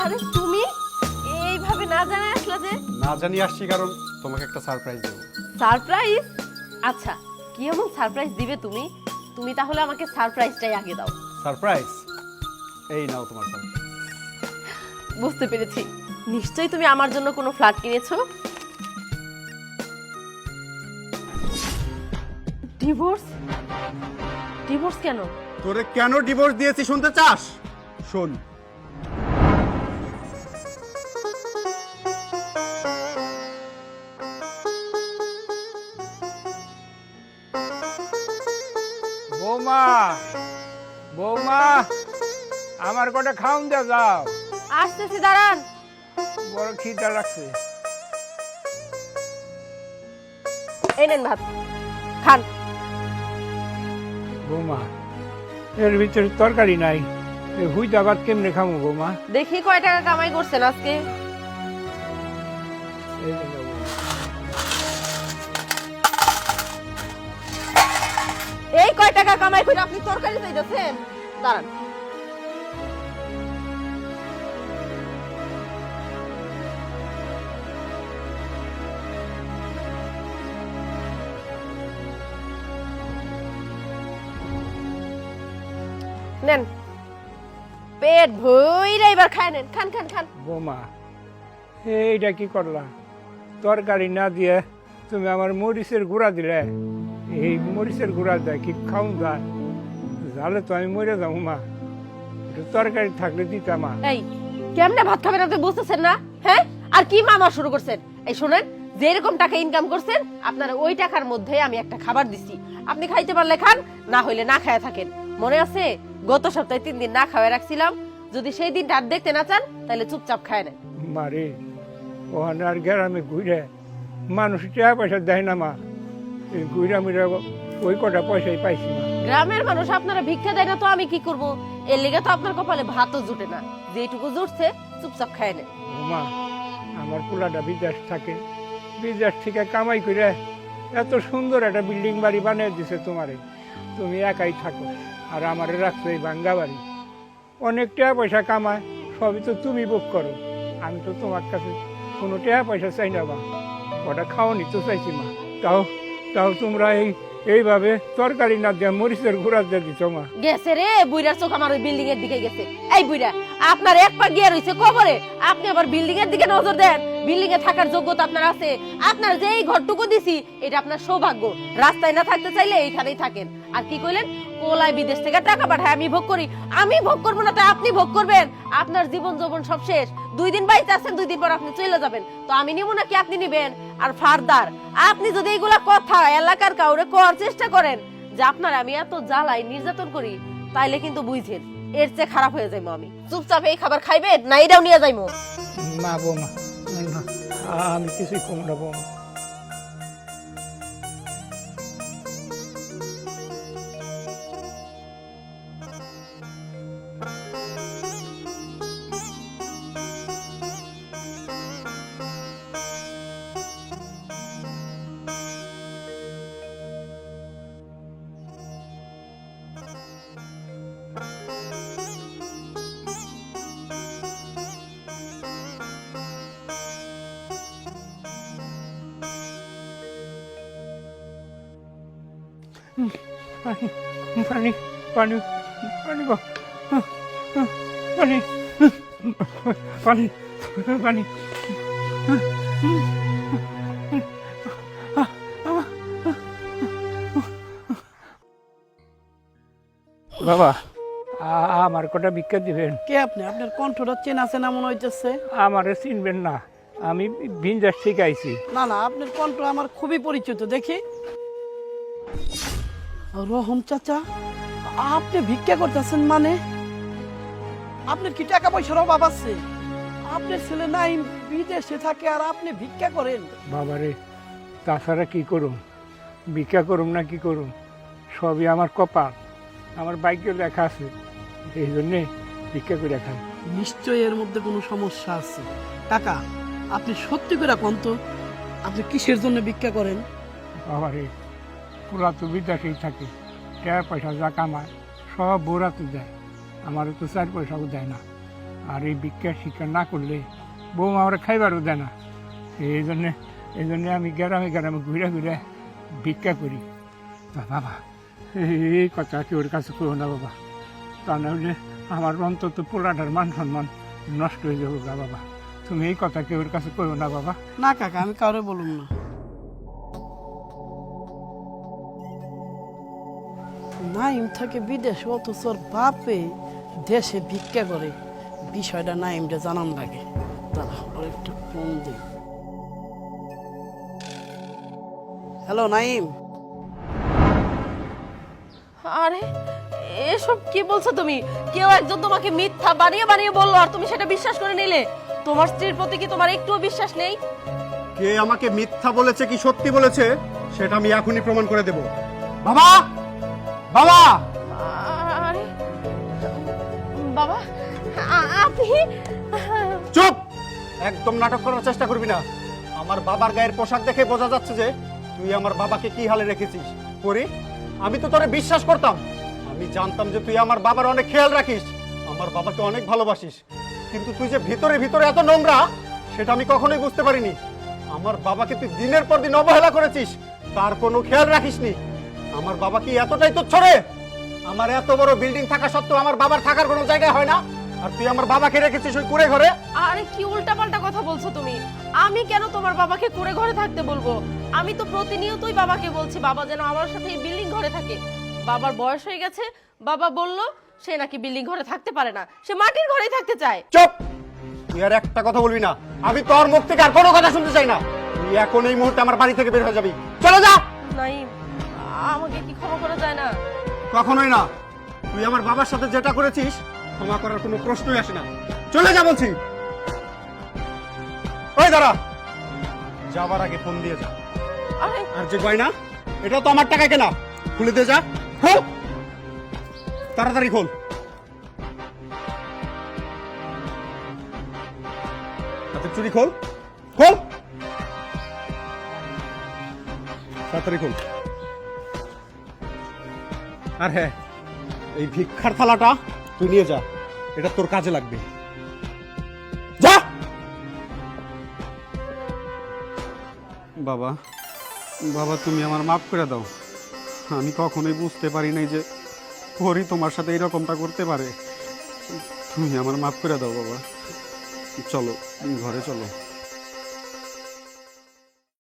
আরে তুমি এইভাবে না জানাই আসলা যে? না জানি আসছি কারণ তোমাকে একটা সারপ্রাইজ দেবো। সারপ্রাইজ? আচ্ছা, কি এমন সারপ্রাইজ দিবে তুমি? তুমি তাহলে আমাকে সারপ্রাইজটাই আগে দাও। সারপ্রাইজ? এই নাও তোমার সারপ্রাইজ। বুঝতে পেরেছি, নিশ্চয়ই তুমি আমার জন্য কোনো ফ্ল্যাট কিনেছো। ডিভোর্স? ডিভোর্স কেন? তোরে কেন ডিভোর্স দিয়েছি শুনতে চাস? শোন, বৌমা, বৌমা, আমার কটা খাওন দিয়ে যাও, আসতেছি, দাঁড়ান। বড় খিদা লাগছে। এই নেন ভাত, খান। বৌমা, এর ভিতরে তরকারি নাই, হুইটা ভাত কেমনে খামো বৌমা? দেখি কয় টাকা কামাই করছেন আজকে। এই যে নাও বৌমা। এই কয় টাকা কামাই করে আপনি তরকারি চাইতেছেন? দাঁড়ান। নেন, পেট ভইরা এবার খায় নেন, খান খান খান। বৌমা, এইটা কি করলা? তরকারি না দিয়ে তুমি আমার মরিচের গুঁড়া দিলে। এই মরিচের গুঁড়া দেয় কি খাওন যায়? জালে তো আমি মরে যাবো মা। একটু তরকারি থাকলে দিতাম মা। এই কেমনে ভাত খাবেন আপনি বুঝতেছেন না? হ্যাঁ, আর কি মামা শুরু করছেন? এই শুনেন, যেরকম টাকা ইনকাম করছেন আপনার ওই টাকার মধ্যে আমি একটা খাবার দিছি, আপনি খাইতে পারলে খান, না হইলে না খায়া থাকেন। মনে আছে গত সপ্তাহে 3 দিন না খাওয়া রাখছিলাম? যদি সেই দিনটা আর দেখতে না চান তাহলে চুপচাপ খায় নেন। মারে, ওখানে আর গ্রামে ঘুরে মানুষ টাকা পয়সা দেয় না মা। এই ঘুরা মুড়া ওই কটা পয়সাই পাইছি মা। গ্রামের মানুষ আপনারা ভিক্ষা দেয় না তো আমি কি করব? এর লেগে তো আপনার কপালে ভাতও জুটে না। যেটুকু জুটছে চুপচাপ খায় নেন। মা, আমার পোলাটা বিদেশ থাকে, বিদেশ থেকে কামাই করে এত সুন্দর একটা বিল্ডিং বাড়ি বানিয়ে দিছে তোমারে। তুমি একাই থাকো আর আমারে রাখছো এই ভাঙ্গা বাড়ি। অনেক টাকা পয়সা কামায়, সবই তো তুমি ভোগ করো। আমি তো তোমার কাছে কোনো টাকা পয়সা চাই না মা। ওটা খাওয়ানি তো চাইছি মা। তাও তাও তোমরা এইভাবে তরকারি না দিয়ে মরিচের গুঁড়া দিয়ে দিচ্ছ মা। গেছে রে বুইড়ার চোখ আমার ওই বিল্ডিং এর দিকে গেছে। এই বুইড়া, আপনার এক পা গিয়ে রইছে কবরে, আপনি আবার বিল্ডিং এর দিকে নজর দেন? বিল্ডিং এ থাকার যোগ্যতা আপনার আছে? আপনার যে এই ঘরটুকু দিছি এটা আপনার সৌভাগ্য। রাস্তায় না থাকতে চাইলে এইখানেই থাকেন। আর কি কইলেন? পোলায় বিদেশ থেকে টাকা পাঠায় আমি ভোগ করি। আমি ভোগ করবো না, তাই আপনি ভোগ করবেন? আপনার জীবন যৌবন সব শেষ। 2 দিন বাইতে আছেন, 2 দিন পর আপনি চলে যাবেন। তো আমি নিব নাকি আপনি নিবেন? আর ফারদার আপনি যদি এইগুলা কথা এলাকার কাউরে করার চেষ্টা করেন যে আপনার আমি এত জ্বালাই নির্যাতন করি, তাইলে কিন্তু বুঝছেন এর চেয়ে খারাপ হয়ে যাইমো আমি। চুপচাপ এই খাবার খাইবেন না এটাও নিয়ে যাইমো? না বৌমা, না, আমি কিছুই কম না বৌমা। পানি পানি পানি পানি গো, পানি পানি পানি। বাবা, আমার কটা ভিক্ষা দিবেন? কে আপনি? আপনার কণ্ঠটা চেনা চেনা মনে হইতেছে। আমারে চিনবেন না, আমি ভিনজার শিখাইছি। না না, আপনার কণ্ঠ আমার খুবই পরিচিত। দেখি, রহম চাচা, আপনি ভিক্ষা করতেছেন মানে? আপনার কি টাকা পয়সার অভাব আছে? আপনার ছেলে নাই বিদেশে থাকে আর আপনি ভিক্ষা করেন? বাবারে, তাছাড়া কি করুম? ভিক্ষা করুম না কি করুম? সবই আমার কপাল, আমার ভাগ্যে লেখা আছে। এই জন্যে ভিক্ষা করে খাই। নিশ্চয়ই এর মধ্যে কোনো সমস্যা আছে। টাকা, আপনি সত্যি করে কোন তো, আপনি কিসের জন্য ভিক্ষা করেন? বাবারে, পুরা তো বিদেশেই থাকে, টাকা পয়সা যা কামায় সব বোরাতে দেয়, আমারও তো 4 পয়সাও দেয় না। আর এই ভিক্ষা শিক্ষা না করলে বৌমা আমরা খাইবারও দেয় না। এই জন্যে আমি গ্রামে গ্রামে ঘুরে ঘুরে ভিক্ষা করি। তা বাবা এই কথা কি ওর কাছে করো না বাবা, তা নাহলে আমার অন্তত পোলাটার মান সম্মান নষ্ট হয়ে যাবো গা বাবা। তুমি এই কথা কি ওর কাছে করো না বাবা। না কাকা, আমি কাউরে বলুম না। নাইম থাকে বিদেশে, অথচ ওর বাপে দেশে ভিক্ষা করে। বিষয়টা নাইমটা জানান লাগে। দাঁড়া, ওর একটু ফোন দিই। হ্যালো নাইম। আরে এসব কি বলছো তুমি? কেউ একজন তোমাকে মিথ্যা বানিয়ে বানিয়ে বললো আর তুমি সেটা বিশ্বাস করে নিলে? তোমার স্ত্রীর প্রতি কি তোমার একটুও বিশ্বাস নেই? কে আমাকে মিথ্যা বলেছে কি সত্যি বলেছে সেটা আমি এখনই প্রমাণ করে দেব। বাবা, বাবা! আরে বাবা, আপনি? চুপ! একদম নাটক করার চেষ্টা করবি না। আমার বাবার গায়ের পোশাক দেখে বোঝা যাচ্ছে যে তুই আমার বাবাকে কি হালে রেখেছিস। পরি, আমি তো তোরে বিশ্বাস করতাম। আমি জানতাম যে তুই আমার বাবার অনেক খেয়াল রাখিস, আমার বাবাকে অনেক ভালোবাসিস, কিন্তু তুই যে ভিতরে ভিতরে এত নোংরা সেটা আমি কখনোই বুঝতে পারিনি। আমার বাবাকে তুই দিনের পর দিন অবহেলা করেছিস, তার কোনো খেয়াল রাখিসনি। আমার বাবা কি এতটাই তুচ্ছ রে? আমার এত বড় বিল্ডিং থাকা সত্ত্বেও আমার বাবার থাকার কোনো জায়গা হয় না, আর তুই আমার বাবাকে রেখেছিস ওই কুড়ে ঘরে। আরে কি উল্টাপাল্টা কথা বলছো তুমি? আমি কেন তোমার বাবাকে কুড়ে ঘরে থাকতে বলবো? আমি তো প্রতিনিয়তই বাবাকে বলছি বাবা যেন আমার সাথে এই বিল্ডিং ঘরে থাকে। বাবার বয়স হয়ে গেছে, বাবা বলল সে নাকি বিল্ডিং ঘরে থাকতে পারে না, সে মাটির ঘরেই থাকতে চায়। চুপ! তুই আর একটা কথা বলবি না। আমি তোর মুখ থেকে আর কোনো কথা শুনতে চাই না। তুই এখন এই মুহূর্তে আমার বাড়ি থেকে বের হয়ে যাবি। চলে যা। নাইম, আমাকে কি ক্ষমা করা যায় না? কখনোই না। তুই আমার বাবার সাথে যেটা করেছিস ক্ষমা করার কোনো প্রশ্নই আসে না। চলে যা বলছি। ওই দাঁড়া, যাবার আগে ফোন দিয়ে যা। আরে আর যে গয়না, এটা তো আমার টাকায় কেনা, খুলে দিয়ে যা। খোল, তাড়াতাড়ি খোল। হাতের চুড়ি খোল, খোল, তাড়াতাড়ি খোল। আর হ্যাঁ, এই ভিক্ষার থালাটা তুই নিয়ে যা, এটা তোর কাজে লাগবে। যা। বাবা, বাবা তুমি আমার মাফ করে দাও। আমি কখনোই বুঝতে পারি নাই যে হরি তোমার সাথে এরকমটা করতে পারে। তুমি আমার মাফ করে দাও বাবা। চলো ঘরে চলো।